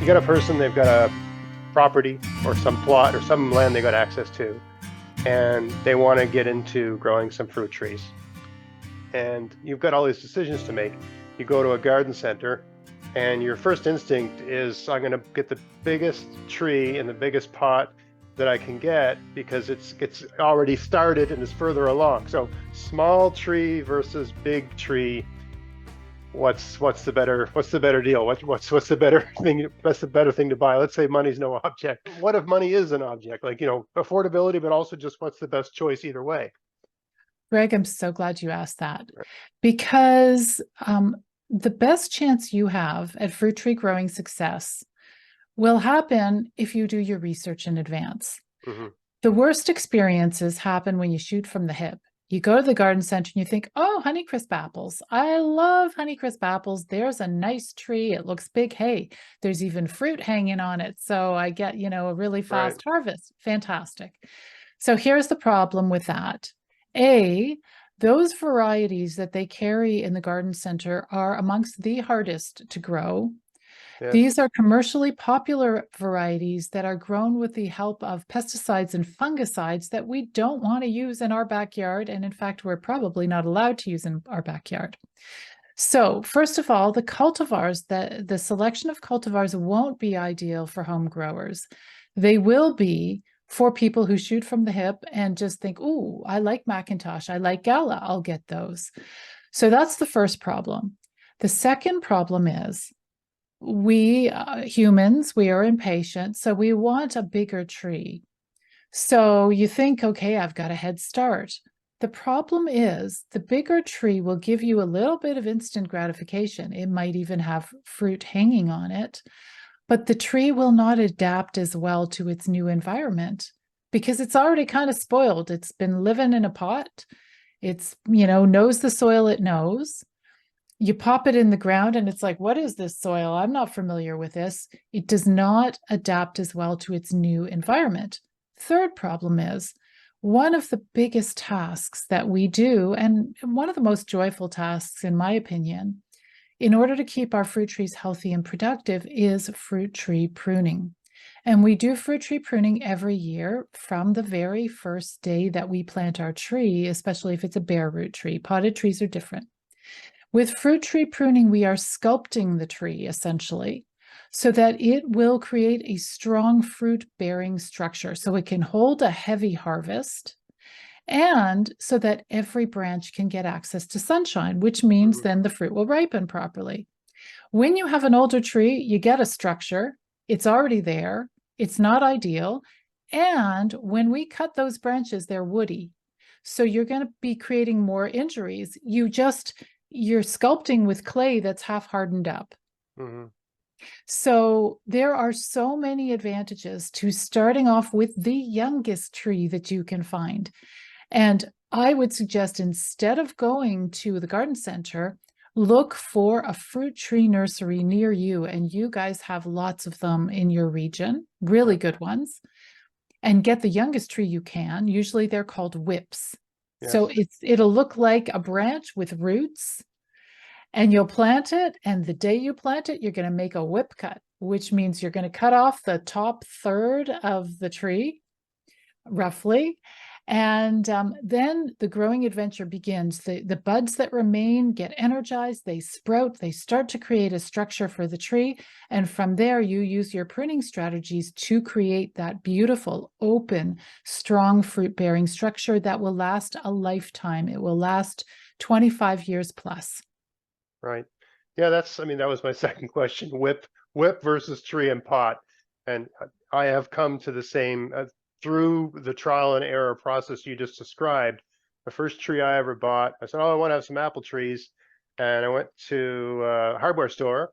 You got a person, they've got a property or some plot or some land they got access to, and they want to get into growing some fruit trees. And you've got all these decisions to make. You go to a garden center, and your first instinct is, I'm going to get the biggest tree in the biggest pot that I can get because it's already started and is further along. So small tree versus big tree. What's the better deal? What's the better thing? What's the better thing to buy? Let's say money's no object. What if money is an object? Like, affordability, but also just what's the best choice either way? Greg, I'm so glad you asked that because the best chance you have at fruit tree growing success will happen if you do your research in advance. Mm-hmm. The worst experiences happen when you shoot from the hip. You go to the garden center and you think, oh, Honeycrisp apples. I love Honeycrisp apples. There's a nice tree. It looks big. Hey, there's even fruit hanging on it. So I get, a really fast harvest. Fantastic. So here's the problem with that. Those varieties that they carry in the garden center are amongst the hardest to grow. Yes. These are commercially popular varieties that are grown with the help of pesticides and fungicides that we don't want to use in our backyard. And in fact, we're probably not allowed to use in our backyard. So first of all, the cultivars, the selection of cultivars won't be ideal for home growers. They will be for people who shoot from the hip and just think, ooh, I like McIntosh, I like Gala, I'll get those. So that's the first problem. The second problem is we humans, we are impatient, so we want a bigger tree. So you think, okay, I've got a head start. The problem is the bigger tree will give you a little bit of instant gratification. It might even have fruit hanging on it, but the tree will not adapt as well to its new environment because it's already kind of spoiled. It's been living in a pot. It's, knows the soil it knows. You pop it in the ground and it's like, what is this soil? I'm not familiar with this. It does not adapt as well to its new environment. Third problem is one of the biggest tasks that we do, and one of the most joyful tasks, in my opinion, in order to keep our fruit trees healthy and productive is fruit tree pruning. And we do fruit tree pruning every year from the very first day that we plant our tree, especially if it's a bare root tree. Potted trees are different. With fruit tree pruning, we are sculpting the tree essentially so that it will create a strong fruit-bearing structure so it can hold a heavy harvest and so that every branch can get access to sunshine, which means then the fruit will ripen properly. When you have an older tree, you get a structure. It's already there. It's not ideal. And when we cut those branches, they're woody. So you're going to be creating more injuries. You're sculpting with clay that's half hardened up. Mm-hmm. So there are so many advantages to starting off with the youngest tree that you can find. And I would suggest instead of going to the garden center, look for a fruit tree nursery near you. And you guys have lots of them in your region, really good ones. And get the youngest tree you can. Usually they're called whips. Yes. So it'll look like a branch with roots. And you'll plant it, and the day you plant it, you're going to make a whip cut, which means you're going to cut off the top third of the tree, roughly. And then the growing adventure begins. The buds that remain get energized, they sprout, they start to create a structure for the tree. And from there, you use your pruning strategies to create that beautiful, open, strong fruit-bearing structure that will last a lifetime. It will last 25 years plus. Right. Yeah, that was my second question. Whip versus tree and pot. And I have come to the same, through the trial and error process you just described. The first tree I ever bought, I said, oh, I want to have some apple trees. And I went to a hardware store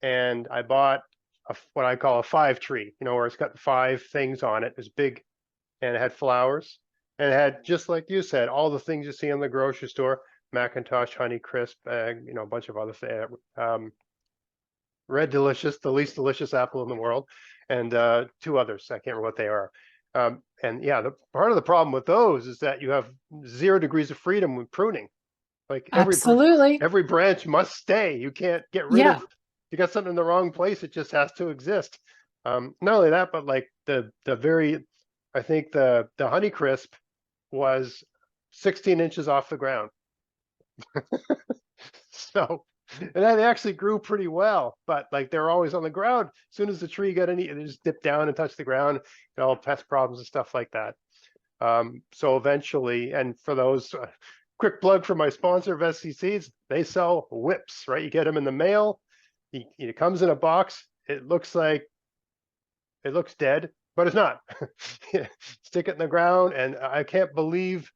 and I bought what I call a 5 tree, where it's got 5 things on it. It was big and it had flowers and it had, just like you said, all the things you see in the grocery store. McIntosh, Honeycrisp, a bunch of other things. Red Delicious, the least delicious apple in the world, and 2 others. I can't remember what they are. And yeah, part of the problem with those is that you have 0 degrees of freedom with pruning. Like Absolutely. every branch must stay. You can't get rid of you got something in the wrong place, it just has to exist. Not only that, but like I think the Honeycrisp was 16 inches off the ground. So, and they actually grew pretty well, but like they're always on the ground. As soon as the tree got any, they just dip down and touch the ground, all pest problems and stuff like that. So eventually, and for those, quick plug for my sponsor of SCCs, they sell whips, right? You get them in the mail. It comes in a box. It looks dead, but it's not. Stick it in the ground, and I can't believe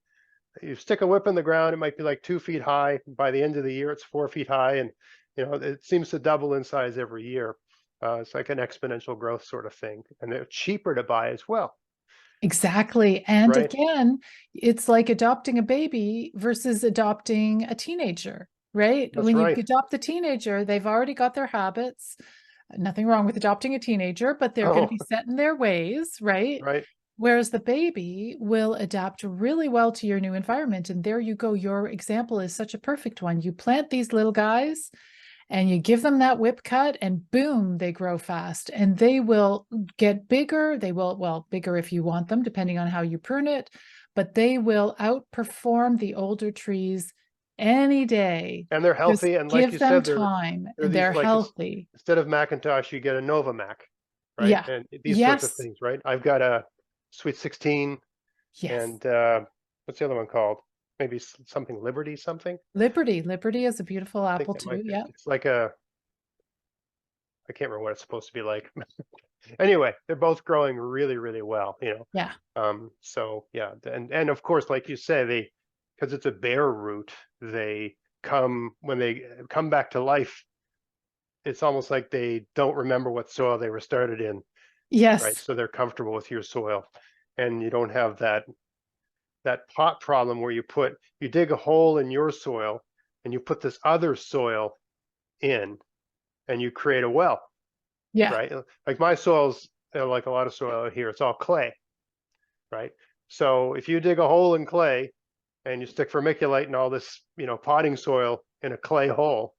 you stick a whip in the ground. It might be like 2 feet high. By the end of the year, it's 4 feet high, and it seems to double in size every year. It's like an exponential growth sort of thing, and they're cheaper to buy as well. Exactly. And Right? again, it's like adopting a baby versus adopting a teenager, right? That's When you right. adopt the teenager, they've already got their habits. Nothing wrong with adopting a teenager, but they're going to Oh, be set in their ways, right? right. Whereas the baby will adapt really well to your new environment. And there you go. Your example is such a perfect one. You plant these little guys and you give them that whip cut, and boom, they grow fast, and they will get bigger. They will, well, bigger if you want them, depending on how you prune it, but they will outperform the older trees any day. And they're Just healthy, and like give you them said, time, they're and these they're like healthy. instead of Macintosh, you get a Nova Mac, right? Yeah. And these sorts of Yes. things, right? I've got a Sweet 16, Yes. and what's the other one called? Maybe something Liberty something. Liberty. Liberty is a beautiful I think apple that too. might be. Yeah. It's like I can't remember what it's supposed to be like. Anyway, they're both growing really, really well. Yeah. So yeah, and of course, like you say, because it's a bare root, when they come back to life, it's almost like they don't remember what soil they were started in, right? Yes. So they're comfortable with your soil, and you don't have that pot problem where you dig a hole in your soil and you put this other soil in and you create a well, Yeah. right? Like my soil's like a lot of soil out here, it's all clay, right? So if you dig a hole in clay and you stick vermiculite and all this, potting soil in a clay hole,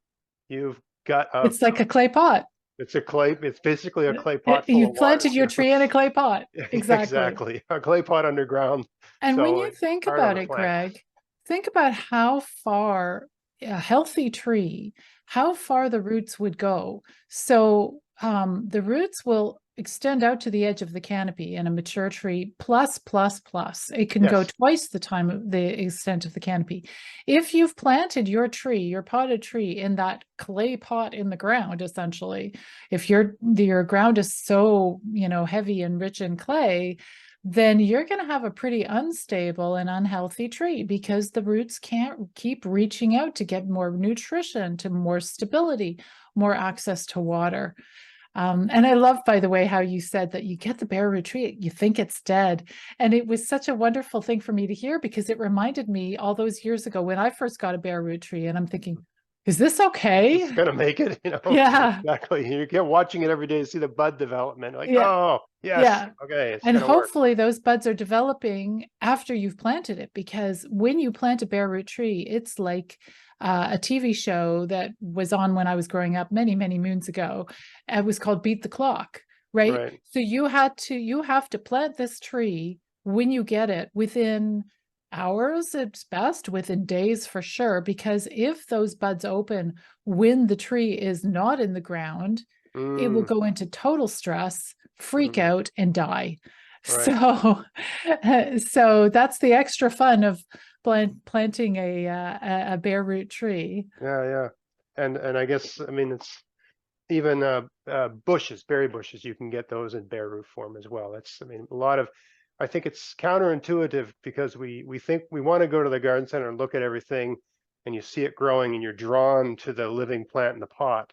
you've got It's like a clay pot. it's basically a clay pot full You've of water, planted your tree in a clay pot. Exactly. Exactly. A clay pot underground. And when So you think hard on about the it, plant. Greg, think about how far a healthy tree, how far the roots would go. So the roots will extend out to the edge of the canopy in a mature tree, plus, plus, plus. It can go Yes. twice the time of the extent of the canopy. If you've planted your tree, your potted tree, in that clay pot in the ground, essentially, if your ground is so, heavy and rich in clay, then you're going to have a pretty unstable and unhealthy tree because the roots can't keep reaching out to get more nutrition, to more stability, more access to water. And I love, by the way, how you said that you get the bare root tree, you think it's dead. And it was such a wonderful thing for me to hear because it reminded me all those years ago when I first got a bare root tree, and I'm thinking, is this It's okay? gonna make it, Yeah. exactly. You get watching it every day to see the bud development. Like, Yeah. oh yes, Yeah. okay, it's And gonna work. hopefully those buds are developing after you've planted it, because when you plant a bare root tree, it's like a TV show that was on when I was growing up many, many moons ago. It was called Beat the Clock, right? Right. So you have to plant this tree when you get it within hours at best, within days for sure, because if those buds open when the tree is not in the ground, it will Mm, go into total stress, freak mm, out, and die. right. So, so that's the extra fun of planting a bare root tree. Yeah, yeah. And I guess it's even bushes, berry bushes. You can get those in bare root form as well. A lot of. I think it's counterintuitive because we think we want to go to the garden center and look at everything, and you see it growing, and you're drawn to the living plant in the pot.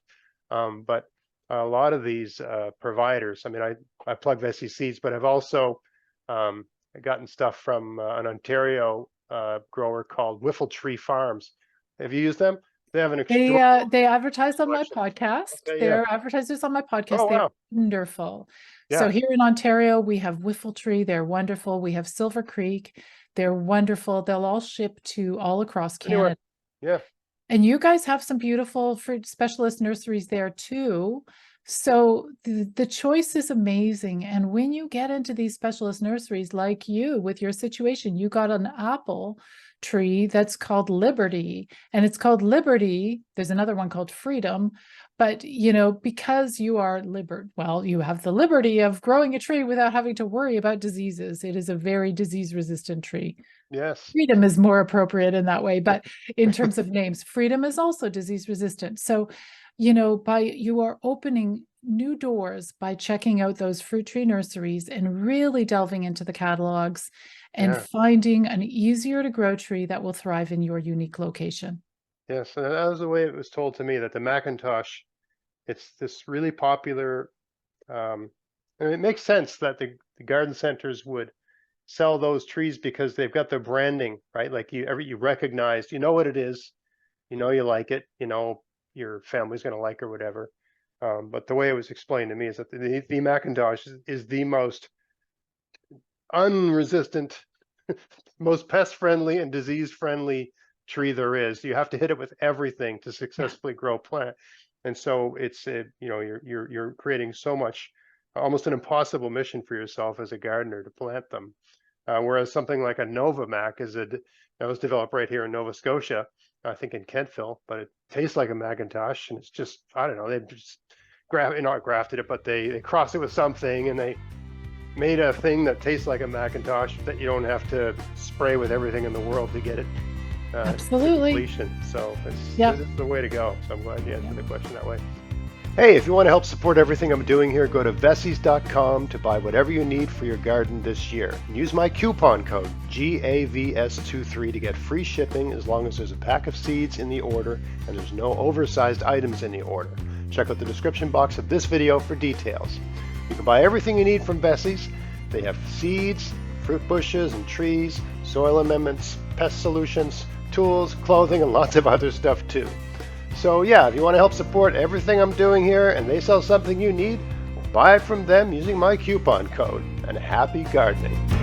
But a lot of these providers, I plug Vessi Seeds, but I've also gotten stuff from an Ontario grower called Whiffle Tree Farms. Have you used them? They have an extraordinary They advertise on my selection. podcast. Okay, yeah. They're advertisers on my Oh podcast. They're wow. wonderful. So Yeah. here in Ontario, we have Whiffletree. They're wonderful. We have Silver Creek. They're wonderful. They'll all ship to all across Anywhere. Canada. Yeah. And you guys have some beautiful fruit specialist nurseries there too. So the choice is amazing. And when you get into these specialist nurseries, like you with your situation, you got an apple tree that's called Liberty, and it's called Liberty. There's another one called Freedom, but because you are you have the liberty of growing a tree without having to worry about diseases. It is a very disease resistant tree. Yes. Freedom is more appropriate in that way, but in terms of names, Freedom is also disease resistant. So, you are opening new doors by checking out those fruit tree nurseries and really delving into the catalogs and Yeah. finding an easier to grow tree that will thrive in your unique location. Yes. And that was the way it was told to me, that the Macintosh, it's this really popular, and it makes sense that the garden centers would sell those trees because they've got their branding, right? Like you recognize, you know what it is, you like it, your family's going to like or whatever. But the way it was explained to me is that the Macintosh is the most unresistant, most pest friendly and disease friendly tree there is. You have to hit it with everything to Yeah, successfully grow a plant. And so you're creating so much, almost an impossible mission for yourself as a gardener to plant them. Whereas something like a Nova Mac that was developed right here in Nova Scotia, I think in Kentville, but it tastes like a Macintosh, and it's just, I don't know, they just not grafted it, but they crossed it with something, and they made a thing that tastes like a Macintosh that you don't have to spray with everything in the world to get it to absolutely. completion. So Yeah. this is the way to go. So I'm glad you answered the question that way. Hey, if you want to help support everything I'm doing here, go to Vessies.com to buy whatever you need for your garden this year. And use my coupon code GAVS23 to get free shipping as long as there's a pack of seeds in the order and there's no oversized items in the order. Check out the description box of this video for details. You can buy everything you need from Vessies. They have seeds, fruit bushes and trees, soil amendments, pest solutions, tools, clothing, and lots of other stuff too. So yeah, if you want to help support everything I'm doing here and they sell something you need, buy it from them using my coupon code, and happy gardening.